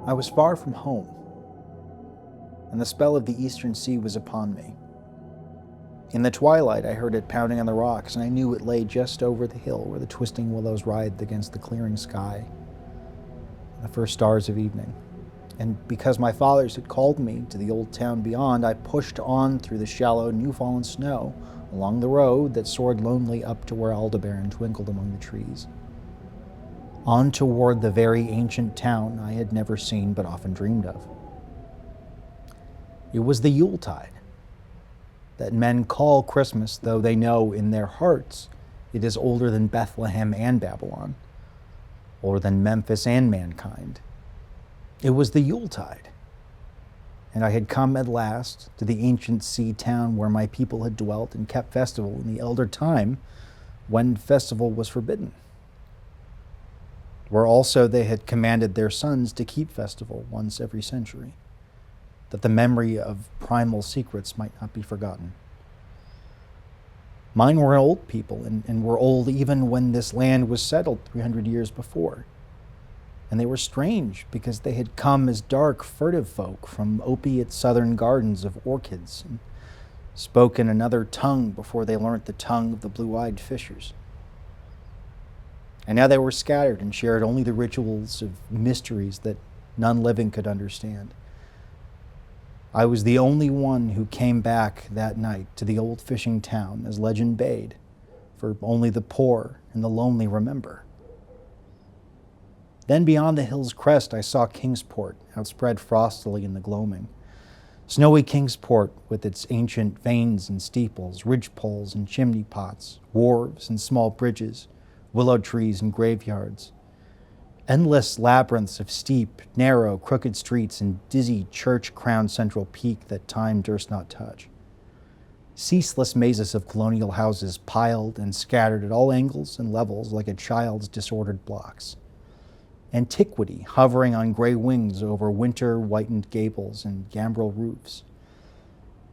I was far from home, and the spell of the eastern sea was upon me. In the twilight, I heard it pounding on the rocks, and I knew it lay just over the hill where the twisting willows writhed against the clearing sky, the first stars of evening. And because my fathers had called me to the old town beyond, I pushed on through the shallow, new-fallen snow along the road that soared lonely up to where Aldebaran twinkled among the trees, on toward the very ancient town I had never seen but often dreamed of. It was the Yuletide that men call Christmas, though they know in their hearts it is older than Bethlehem and Babylon, older than Memphis and mankind. It was the Yuletide, and I had come at last to the ancient sea town where my people had dwelt and kept festival in the elder time when festival was forbidden, where also they had commanded their sons to keep festival once every century, that the memory of primal secrets might not be forgotten. Mine were an old people, and were old even when this land was settled 300 years before. And they were strange because they had come as dark, furtive folk from opiate southern gardens of orchids, and spoke in another tongue before they learnt the tongue of the blue-eyed fishers. And now they were scattered and shared only the rituals of mysteries that none living could understand. I was the only one who came back that night to the old fishing town as legend bade, for only the poor and the lonely remember. Then beyond the hill's crest I saw Kingsport outspread frostily in the gloaming. Snowy Kingsport with its ancient vanes and steeples, ridgepoles and chimney pots, wharves and small bridges, willow trees and graveyards. Endless labyrinths of steep, narrow, crooked streets and dizzy church-crowned central peak that time durst not touch. Ceaseless mazes of colonial houses piled and scattered at all angles and levels like a child's disordered blocks. Antiquity hovering on gray wings over winter-whitened gables and gambrel roofs.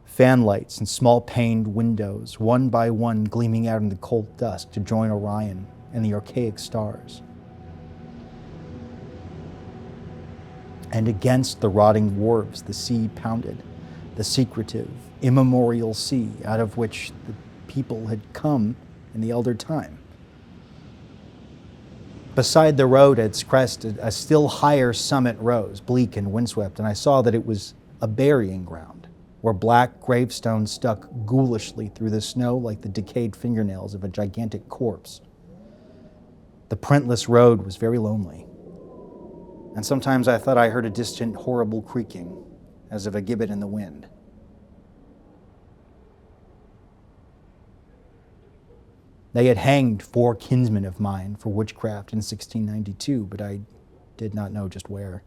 Fanlights and small-paned windows, one by one gleaming out in the cold dusk to join Orion and the archaic stars. And against the rotting wharves the sea pounded, the secretive, immemorial sea out of which the people had come in the elder time. Beside the road at its crest, a still higher summit rose, bleak and windswept, and I saw that it was a burying ground, where black gravestones stuck ghoulishly through the snow like the decayed fingernails of a gigantic corpse. The printless road was very lonely, and sometimes I thought I heard a distant, horrible creaking, as of a gibbet in the wind. They had hanged 4 kinsmen of mine for witchcraft in 1692, but I did not know just where.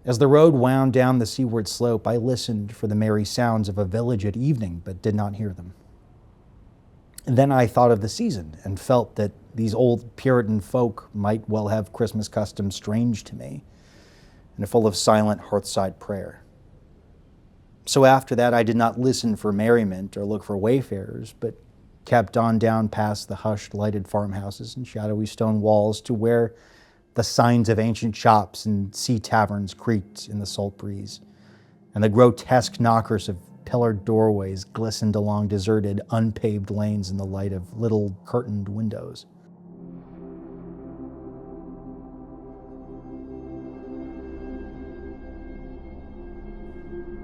As the road wound down the seaward slope, I listened for the merry sounds of a village at evening, but did not hear them. And then I thought of the season and felt that these old Puritan folk might well have Christmas customs strange to me and full of silent hearthside prayer. So after that, I did not listen for merriment or look for wayfarers, but kept on down past the hushed, lighted farmhouses and shadowy stone walls to where the signs of ancient shops and sea taverns creaked in the salt breeze, and the grotesque knockers of pillared doorways glistened along deserted, unpaved lanes in the light of little curtained windows.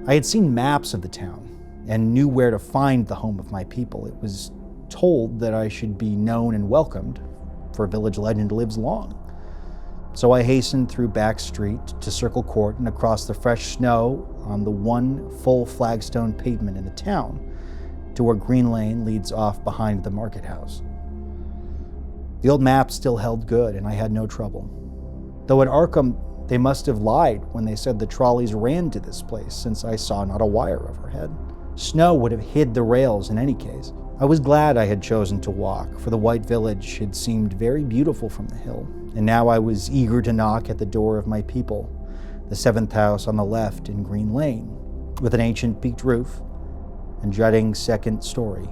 I had seen maps of the town and knew where to find the home of my people. It was told that I should be known and welcomed, for village legend lives long. So I hastened through back street to Circle Court and across the fresh snow on the one full flagstone pavement in the town to where Green Lane leads off behind the market house. The old map still held good, and I had no trouble. Though at Arkham, they must have lied when they said the trolleys ran to this place, since I saw not a wire overhead. Snow would have hid the rails in any case. I was glad I had chosen to walk, for the white village had seemed very beautiful from the hill, and now I was eager to knock at the door of my people, the 7th house on the left in Green Lane, with an ancient peaked roof and jutting second story,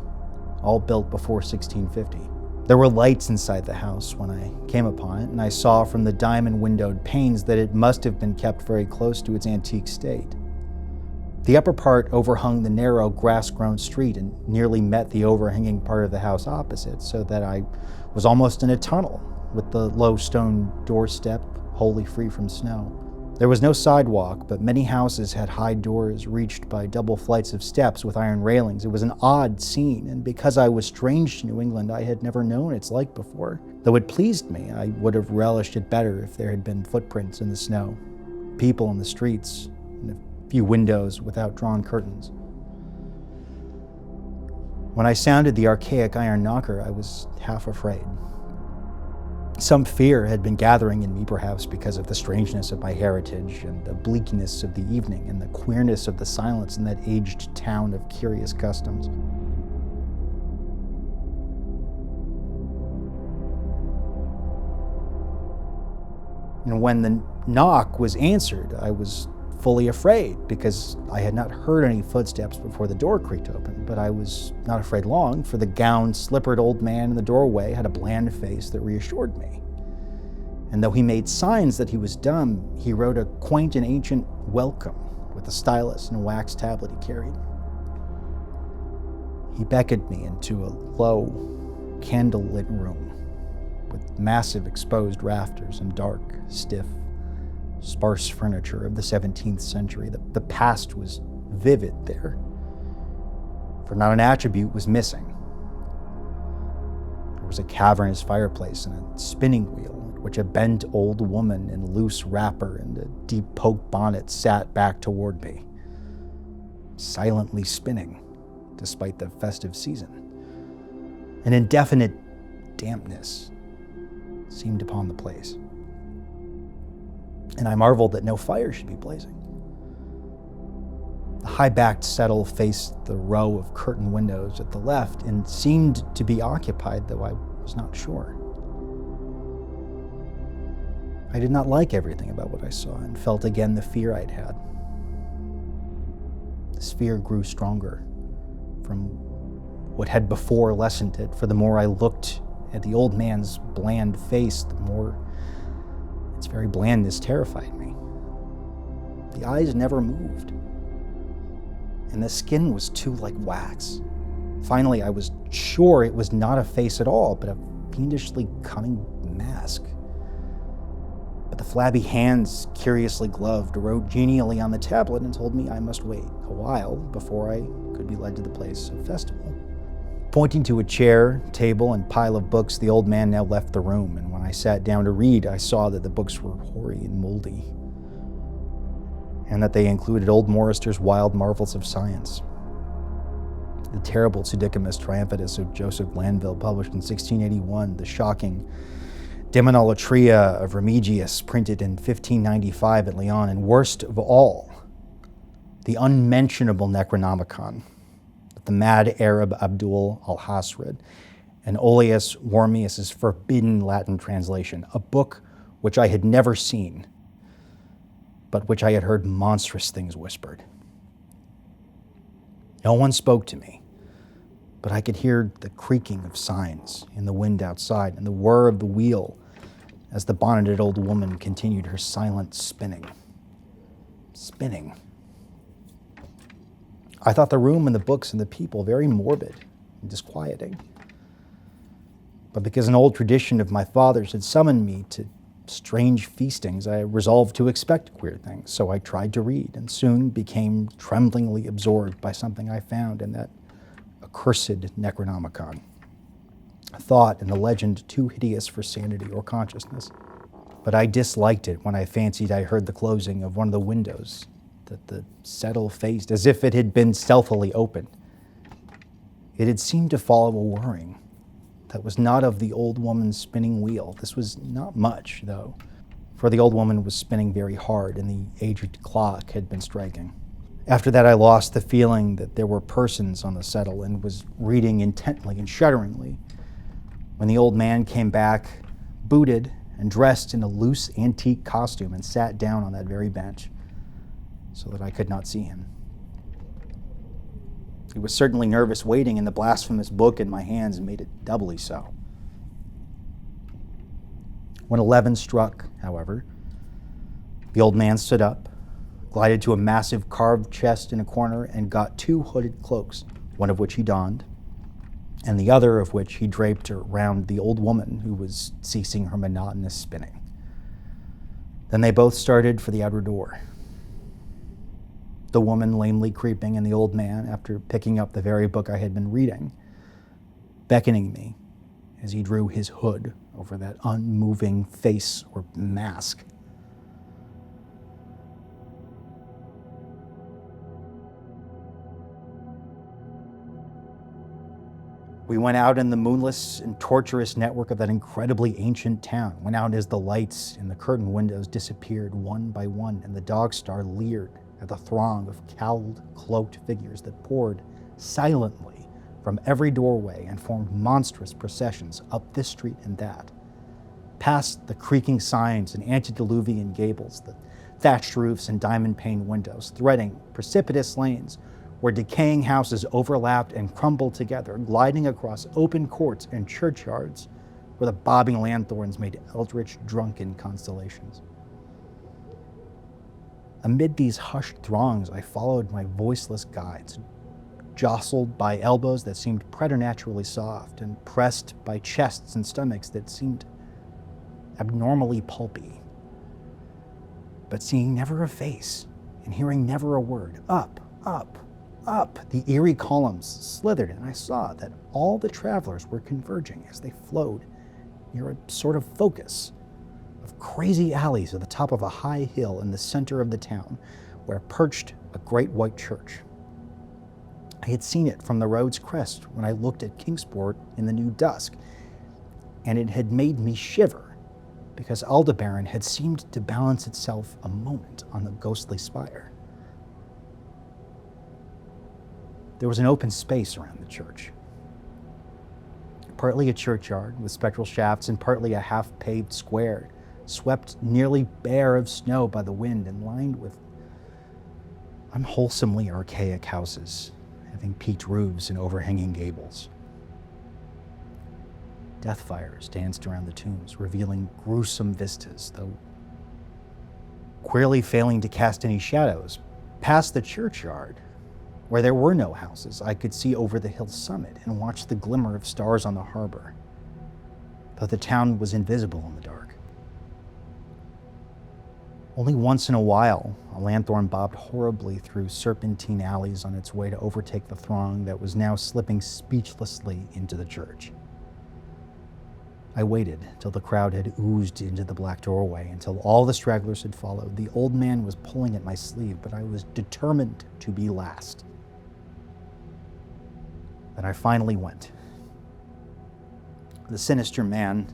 all built before 1650. There were lights inside the house when I came upon it, and I saw from the diamond-windowed panes that it must have been kept very close to its antique state. The upper part overhung the narrow, grass-grown street and nearly met the overhanging part of the house opposite, so that I was almost in a tunnel, with the low stone doorstep wholly free from snow. There was no sidewalk, but many houses had high doors reached by double flights of steps with iron railings. It was an odd scene, and because I was strange to New England, I had never known its like before. Though it pleased me, I would have relished it better if there had been footprints in the snow, people in the streets, and a few windows without drawn curtains. When I sounded the archaic iron knocker, I was half afraid. Some fear had been gathering in me, perhaps because of the strangeness of my heritage and the bleakness of the evening and the queerness of the silence in that aged town of curious customs. And when the knock was answered, I was fully afraid because I had not heard any footsteps before the door creaked open, but I was not afraid long, for the gowned, slippered old man in the doorway had a bland face that reassured me. And though he made signs that he was dumb, he wrote a quaint and ancient welcome with a stylus and a wax tablet he carried. He beckoned me into a low, candle-lit room with massive exposed rafters and dark, stiff, sparse furniture of the 17th century. The past was vivid there, for not an attribute was missing. There was a cavernous fireplace and a spinning wheel, at which a bent old woman in loose wrapper and a deep poke bonnet sat back toward me, silently spinning, despite the festive season. An indefinite dampness seemed upon the place, and I marveled that no fire should be blazing. The high-backed settle faced the row of curtained windows at the left and seemed to be occupied, though I was not sure. I did not like everything about what I saw and felt again the fear I'd had. This fear grew stronger from what had before lessened it, for the more I looked at the old man's bland face, the more its very blandness terrified me. The eyes never moved, and the skin was too like wax. Finally, I was sure it was not a face at all, but a fiendishly cunning mask. But the flabby hands, curiously gloved, wrote genially on the tablet and told me I must wait a while before I could be led to the place of festival. Pointing to a chair, table, and pile of books, the old man now left the room, and when I sat down to read, I saw that the books were hoary and moldy, and that they included old Morrister's Wild Marvels of Science, the terrible Pseudechimus Triumphatus of Joseph Glanville, published in 1681, the shocking Demonolatria of Remigius, printed in 1595 at Lyon, and worst of all, the unmentionable Necronomicon, the mad Arab Abdul al-Hasrid, and Olaus Wormius's forbidden Latin translation, a book which I had never seen, but which I had heard monstrous things whispered. No one spoke to me, but I could hear the creaking of signs in the wind outside and the whir of the wheel as the bonneted old woman continued her silent spinning. Spinning. I thought the room and the books and the people very morbid and disquieting. But because an old tradition of my father's had summoned me to strange feastings, I resolved to expect queer things. So I tried to read and soon became tremblingly absorbed by something I found in that accursed Necronomicon. A thought and a legend too hideous for sanity or consciousness. But I disliked it when I fancied I heard the closing of one of the windows that the settle faced, as if it had been stealthily opened. It had seemed to follow a whirring that was not of the old woman's spinning wheel. This was not much, though, for the old woman was spinning very hard and the aged clock had been striking. After that, I lost the feeling that there were persons on the settle and was reading intently and shudderingly when the old man came back, booted and dressed in a loose antique costume, and sat down on that very bench so that I could not see him. He was certainly nervous waiting, and the blasphemous book in my hands made it doubly so. When 11 struck, however, the old man stood up, glided to a massive carved chest in a corner, and got 2 hooded cloaks, one of which he donned, and the other of which he draped around the old woman who was ceasing her monotonous spinning. Then they both started for the outer door, the woman lamely creeping, and the old man, after picking up the very book I had been reading, beckoning me as he drew his hood over that unmoving face or mask. We went out in the moonless and tortuous network of that incredibly ancient town, went out as the lights in the curtain windows disappeared one by one, and the dog star leered at the throng of cowled, cloaked figures that poured silently from every doorway and formed monstrous processions up this street and that, past the creaking signs and antediluvian gables, the thatched roofs and diamond-paned windows, threading precipitous lanes where decaying houses overlapped and crumbled together, gliding across open courts and churchyards where the bobbing lanthorns made eldritch, drunken constellations. Amid these hushed throngs, I followed my voiceless guides, jostled by elbows that seemed preternaturally soft and pressed by chests and stomachs that seemed abnormally pulpy. But seeing never a face and hearing never a word, up, the eerie columns slithered, and I saw that all the travelers were converging as they flowed near a sort of focus of crazy alleys at the top of a high hill in the center of the town, where perched a great white church. I had seen it from the road's crest when I looked at Kingsport in the new dusk, and it had made me shiver because Aldebaran had seemed to balance itself a moment on the ghostly spire. There was an open space around the church, partly a churchyard with spectral shafts and partly a half-paved square, swept nearly bare of snow by the wind and lined with unwholesomely archaic houses, having peaked roofs and overhanging gables. Death fires danced around the tombs, revealing gruesome vistas, though queerly failing to cast any shadows. Past the churchyard, where there were no houses, I could see over the hill's summit and watch the glimmer of stars on the harbor, though the town was invisible in the dark. Only once in a while, a lanthorn bobbed horribly through serpentine alleys on its way to overtake the throng that was now slipping speechlessly into the church. I waited till the crowd had oozed into the black doorway, until all the stragglers had followed. The old man was pulling at my sleeve, but I was determined to be last. Then I finally went. The sinister man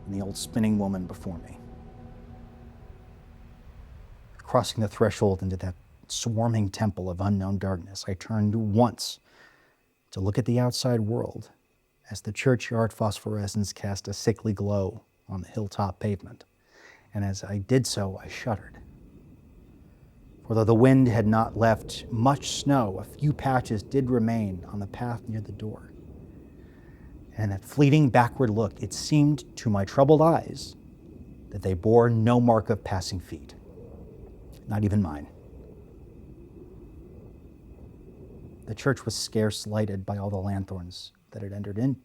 and the old spinning woman before me. Crossing the threshold into that swarming temple of unknown darkness, I turned once to look at the outside world as the churchyard phosphorescence cast a sickly glow on the hilltop pavement. And as I did so, I shuddered. For though the wind had not left much snow, a few patches did remain on the path near the door. And in that fleeting backward look, it seemed to my troubled eyes that they bore no mark of passing feet. Not even mine. The church was scarce lighted by all the lanthorns that had entered in,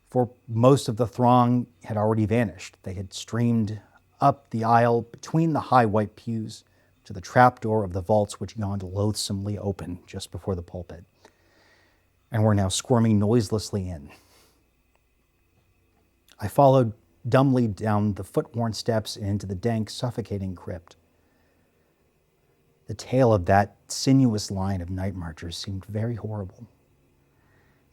for most of the throng had already vanished. They had streamed up the aisle between the high white pews to the trapdoor of the vaults which yawned loathsomely open just before the pulpit, and were now squirming noiselessly in. I followed dumbly down the foot-worn steps and into the dank, suffocating crypt. The tale of that sinuous line of night marchers seemed very horrible.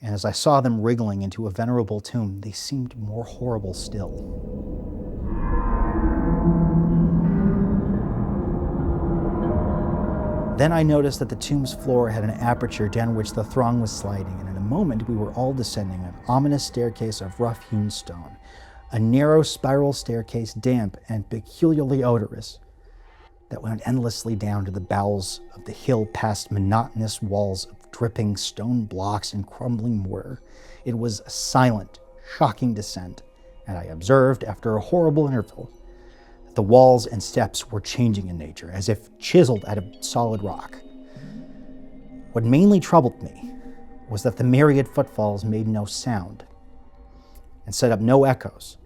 And as I saw them wriggling into a venerable tomb, they seemed more horrible still. Then I noticed that the tomb's floor had an aperture down which the throng was sliding, and in a moment we were all descending an ominous staircase of rough-hewn stone, a narrow spiral staircase, damp and peculiarly odorous, that went endlessly down to the bowels of the hill past monotonous walls of dripping stone blocks and crumbling mortar. It was a silent, shocking descent, and I observed, after a horrible interval, that the walls and steps were changing in nature, as if chiseled out of solid rock. What mainly troubled me was that the myriad footfalls made no sound and set up no echoes.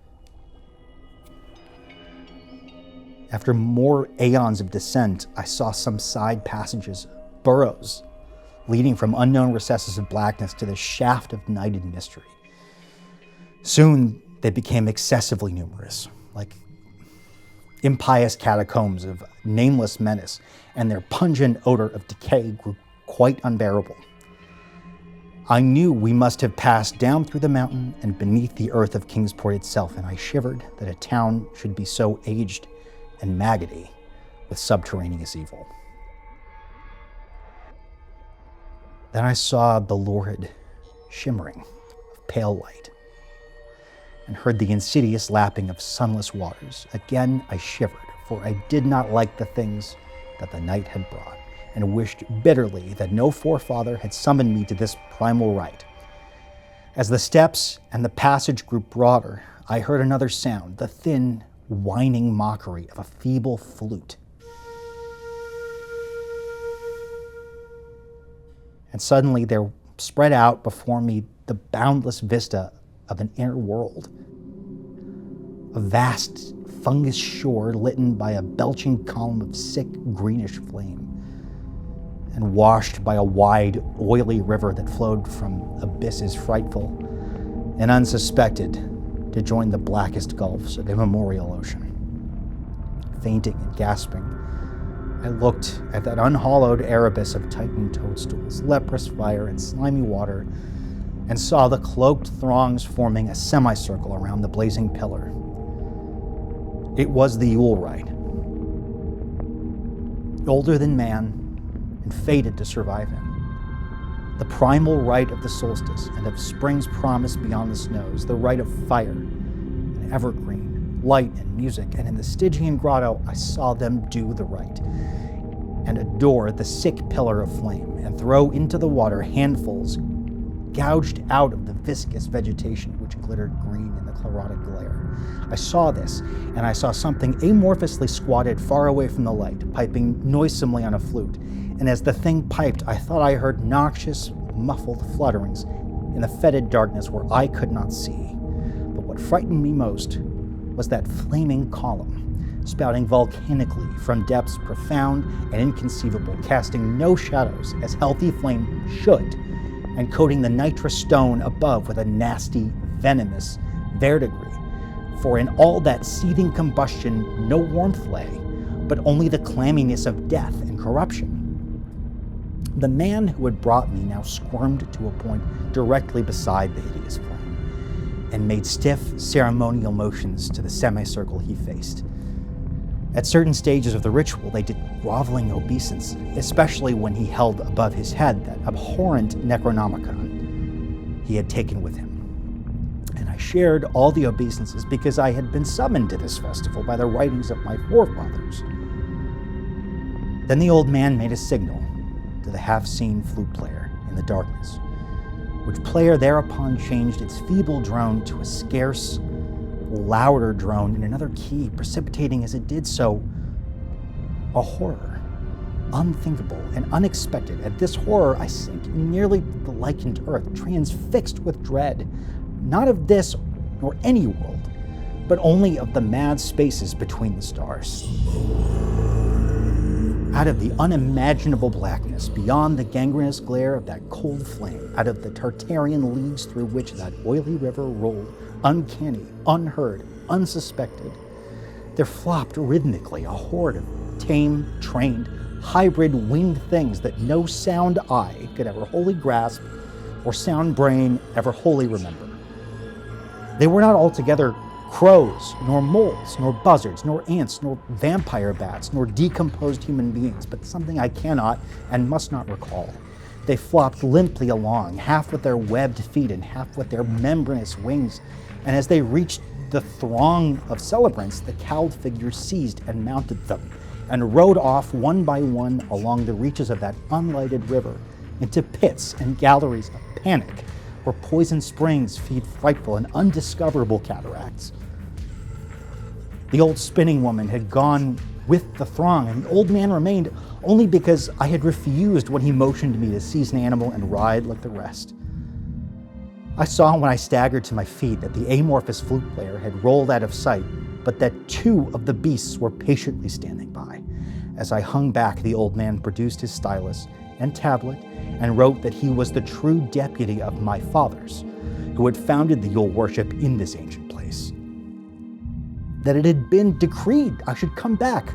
After more aeons of descent, I saw some side passages, burrows, leading from unknown recesses of blackness to the shaft of night and mystery. Soon they became excessively numerous, like impious catacombs of nameless menace, and their pungent odor of decay grew quite unbearable. I knew we must have passed down through the mountain and beneath the earth of Kingsport itself, and I shivered that a town should be so aged and maggoty with subterraneous evil. Then I saw the lurid shimmering of pale light and heard the insidious lapping of sunless waters. Again I shivered, for I did not like the things that the night had brought, and wished bitterly that no forefather had summoned me to this primal rite. As the steps and the passage grew broader, I heard another sound, the thin, whining mockery of a feeble flute. And suddenly there spread out before me the boundless vista of an inner world. A vast fungus shore lit by a belching column of sick greenish flame, and washed by a wide, oily river that flowed from abysses frightful and unsuspected to join the blackest gulfs of immemorial ocean. Fainting and gasping, I looked at that unhallowed Erebus of tightened toadstools, leprous fire, and slimy water, and saw the cloaked throngs forming a semicircle around the blazing pillar. It was the Yule rite. Older than man, and fated to survive him. The primal rite of the solstice and of spring's promise beyond the snows, the rite of fire and evergreen, light and music, and in the Stygian grotto I saw them do the rite, and adore the sick pillar of flame, and throw into the water handfuls gouged out of the viscous vegetation which glittered green in the chlorotic glare. I saw this, and I saw something amorphously squatted far away from the light, piping noisomely on a flute, and as the thing piped, I thought I heard noxious, muffled flutterings in the fetid darkness where I could not see. But what frightened me most was that flaming column, spouting volcanically from depths profound and inconceivable, casting no shadows as healthy flame should, and coating the nitrous stone above with a nasty, venomous verdigris. For in all that seething combustion no warmth lay, but only the clamminess of death and corruption. The man who had brought me now squirmed to a point directly beside the hideous flame, and made stiff, ceremonial motions to the semicircle he faced. At certain stages of the ritual, they did groveling obeisance, especially when he held above his head that abhorrent Necronomicon he had taken with him. And I shared all the obeisances because I had been summoned to this festival by the writings of my forefathers. Then the old man made a signal to the half-seen flute player in the darkness, which player thereupon changed its feeble drone to a scarce, louder drone in another key, precipitating as it did so a horror, unthinkable and unexpected. At this horror I sank nearly to the lichened earth, transfixed with dread, not of this nor any world, but only of the mad spaces between the stars. Out of the unimaginable blackness, beyond the gangrenous glare of that cold flame, out of the Tartarian leagues through which that oily river rolled, uncanny, unheard, unsuspected, there flopped rhythmically a horde of tame, trained, hybrid winged things that no sound eye could ever wholly grasp or sound brain ever wholly remember. They were not altogether crows, nor moles, nor buzzards, nor ants, nor vampire bats, nor decomposed human beings, but something I cannot and must not recall. They flopped limply along, half with their webbed feet and half with their membranous wings, and as they reached the throng of celebrants, the cowled figures seized and mounted them, and rode off one by one along the reaches of that unlighted river into pits and galleries of panic, where poison springs feed frightful and undiscoverable cataracts. The old spinning woman had gone with the throng, and the old man remained only because I had refused when he motioned me to seize an animal and ride like the rest. I saw when I staggered to my feet that the amorphous flute player had rolled out of sight, but that two of the beasts were patiently standing by. As I hung back, the old man produced his stylus and tablet and wrote that he was the true deputy of my fathers, who had founded the Yule worship in this ancient place. That it had been decreed I should come back,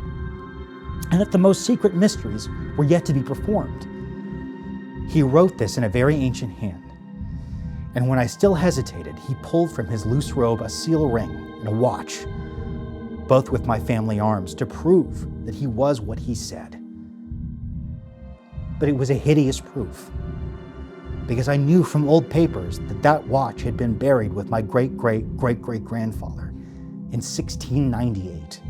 and that the most secret mysteries were yet to be performed. He wrote this in a very ancient hand, and when I still hesitated, he pulled from his loose robe a seal ring and a watch, both with my family arms, to prove that he was what he said. But it was a hideous proof, because I knew from old papers that that watch had been buried with my great-great-great-great-grandfather in 1698.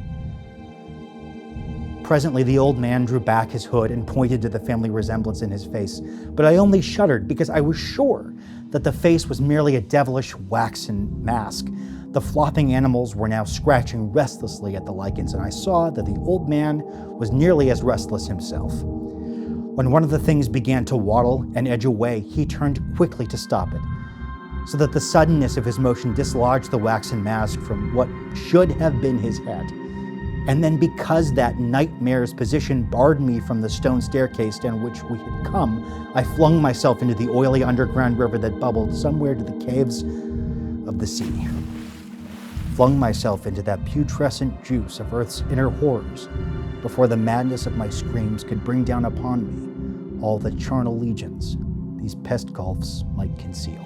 Presently, the old man drew back his hood and pointed to the family resemblance in his face, but I only shuddered because I was sure that the face was merely a devilish waxen mask. The flopping animals were now scratching restlessly at the lichens, and I saw that the old man was nearly as restless himself. When one of the things began to waddle and edge away, he turned quickly to stop it, so that the suddenness of his motion dislodged the waxen mask from what should have been his head. And then, because that nightmare's position barred me from the stone staircase down which we had come, I flung myself into the oily underground river that bubbled somewhere to the caves of the sea. Flung myself into that putrescent juice of earth's inner horrors before the madness of my screams could bring down upon me all the charnel legions these pest gulfs might conceal.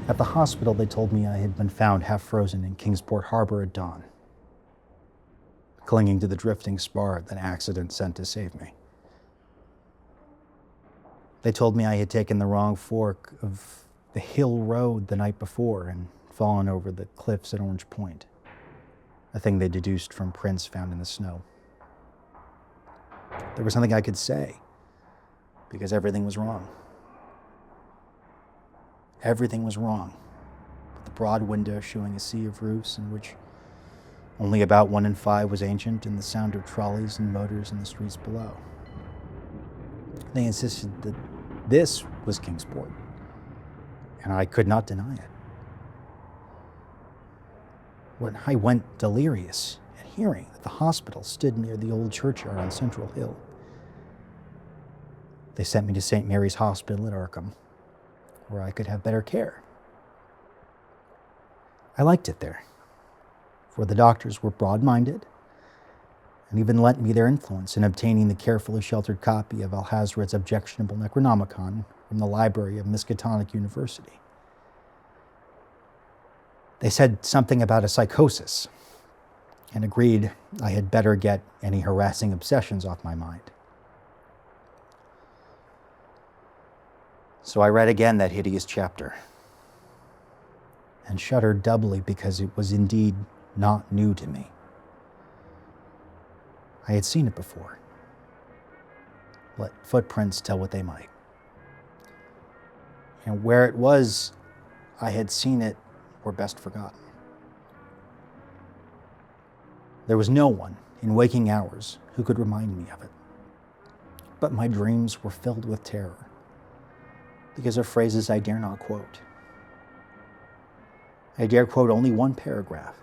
At the hospital, they told me I had been found half frozen in Kingsport Harbor at dawn, clinging to the drifting spar that accident sent to save me. They told me I had taken the wrong fork of the hill road the night before and fallen over the cliffs at Orange Point, a thing they deduced from prints found in the snow. There was nothing I could say, because everything was wrong. Everything was wrong, but the broad window showing a sea of roofs in which only about 1 in 5 was ancient, and the sound of trolleys and motors in the streets below. They insisted that this was Kingsport, and I could not deny it. When I went delirious at hearing that the hospital stood near the old churchyard on Central Hill, they sent me to St. Mary's Hospital at Arkham, where I could have better care. I liked it there, for the doctors were broad-minded and even lent me their influence in obtaining the carefully sheltered copy of Alhazred's objectionable Necronomicon from the library of Miskatonic University. They said something about a psychosis and agreed I had better get any harassing obsessions off my mind. So I read again that hideous chapter and shuddered doubly because it was indeed not new to me. I had seen it before. Let footprints tell what they might. And where it was I had seen it were best forgotten. There was no one in waking hours who could remind me of it. But my dreams were filled with terror, because of phrases I dare not quote. I dare quote only one paragraph,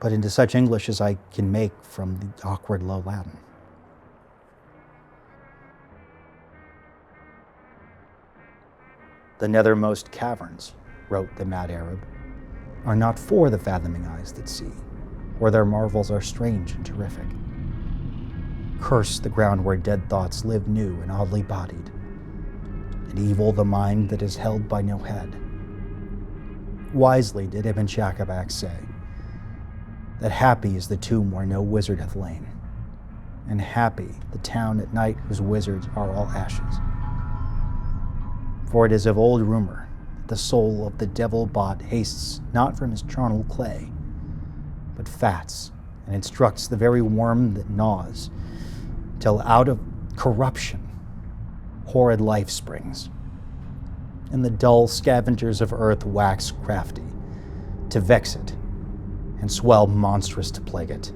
but into such English as I can make from the awkward low Latin. The nethermost caverns, wrote the mad Arab, are not for the fathoming eyes that see, or their marvels are strange and terrific. Curse the ground where dead thoughts live new and oddly bodied, and evil the mind that is held by no head. Wisely did Ibn Shakabak say that happy is the tomb where no wizard hath lain, and happy the town at night whose wizards are all ashes. For it is of old rumor that the soul of the devil-bot hastes not from his charnel clay, but fats and instructs the very worm that gnaws, till out of corruption horrid life springs, and the dull scavengers of earth wax crafty, to vex it, and swell monstrous to plague it.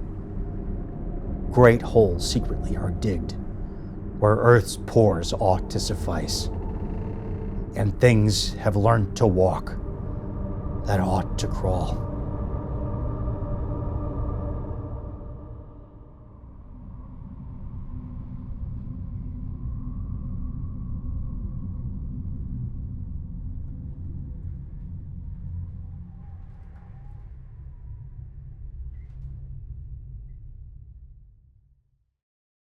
Great holes secretly are digged, where earth's pores ought to suffice, and things have learnt to walk that ought to crawl.